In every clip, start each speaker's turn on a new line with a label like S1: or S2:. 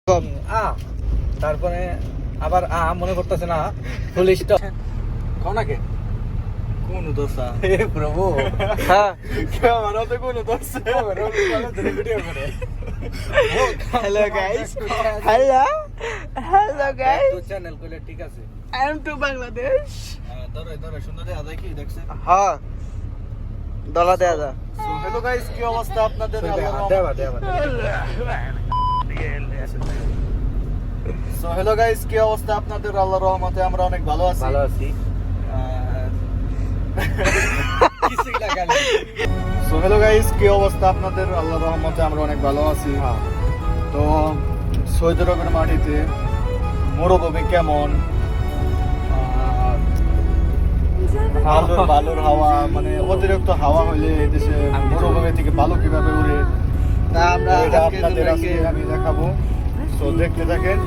S1: তারপরে আবার মনে করতেছে না ফুল স্টপ কও না কে কোন দোসা হে প্রভু হ্যাঁ কে মারতে কোন দোসা ভিডিও করে
S2: হ্যালো গাইস হ্যালো গাইস
S1: তো চ্যানেল কইলে ঠিক আছে
S2: আই এম টু বাংলাদেশ
S1: ধরে সুন্দর আদা কি দেখছেন
S2: হ্যাঁ ডলা দেয়া যা
S1: সো হ্যালো গাইস কি অবস্থা আপনাদের সো হ্যালো গাইস কি অবস্থা আপনাদের আল্লাহর রহমতে আমরা অনেক ভালো আছি কিছু লাগালে সো হ্যালো গাইস কি অবস্থা আপনাদের আল্লাহর রহমতে আমরা অনেক ভালো আছি তো সৌদি আরবের মাটিতে মরুভূমি কেমন বালুর হাওয়া মানে অতিরিক্ত হাওয়া হলে দেশে মরুভূমি থেকে বালু কিভাবে উড়ে
S2: তা আমরা
S1: আপনাদের আজকে আমি দেখাবো তো দেখতে থাকেন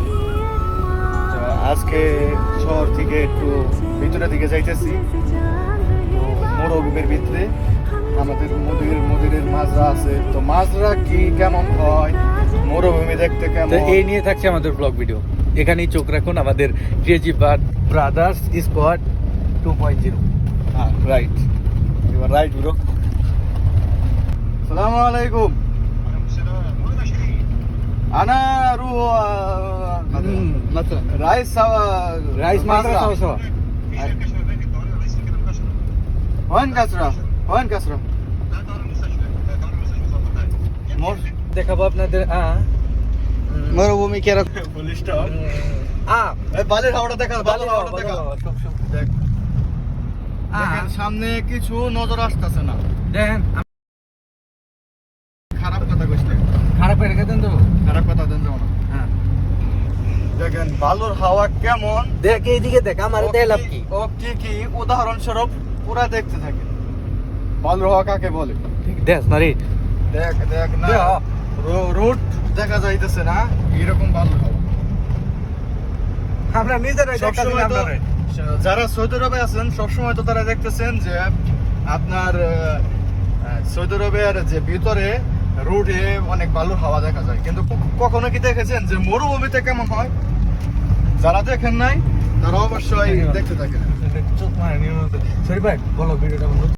S1: আজকে শহর থেকে একটু ভিতরে দিকে যাইতেছি তো মরুভূমির ভিতরে আমাদের মদিরের মাজরা আছে তো মাজরা কি কেমন হয় মরুভূমি দেখতে কেমন
S3: এই নিয়ে থাকছে আমাদের ব্লগ ভিডিও এখানেই চোখ রাখুন আমাদের crazy brothers squad 2.0
S1: right you are right bro আসসালামু আলাইকুম انا اروح
S3: مثلا
S1: رايس
S3: রাইস মাত্রা সহ
S1: وين كسرة وين كسرة মোর
S3: দেখাবো আপনাদের
S2: মরুভূমি কিরকম
S1: পুলিশটা এই বালের হাওড়া দেখা বালের হাওড়া দেখা দেখ দেখেন সামনে কিছু নজর আসতেছে না
S3: দেখেন
S1: খারাপ কথা কইছে
S3: খারাপ রেখে দেন তো
S1: খারাপ কথা দেন যাও না
S3: হ্যাঁ
S1: দেখেন বালুর হাওয়া কেমন
S3: দেখ এইদিকে দেখ আমার দেখালাম কি
S1: ও কি উদাহরণস্বরূপ পুরা দেখতে থাকে বালুর হাওয়া কাকে বলে
S3: ঠিক দেখ না রে
S1: দেখ না রোড দেখা যাইতেছে না এরকম বালুর হাওয়া
S3: আমরা নিজেরাই
S1: সবসময় তো যারা সৌদি আরবে আছেন সবসময় তো তারা দেখতেছেন যে আপনার সৌদি আরবের যে ভিতরে রোডে অনেক বালুর হাওয়া দেখা যায় কিন্তু কখনো কি দেখেছেন যে মরুভূমিতে কেমন হয় যারা দেখেন নাই তারা অবশ্যই দেখতে থাকেন
S3: চোখ মারে নিয়ে সরি ভাই বলো ভিডিওটা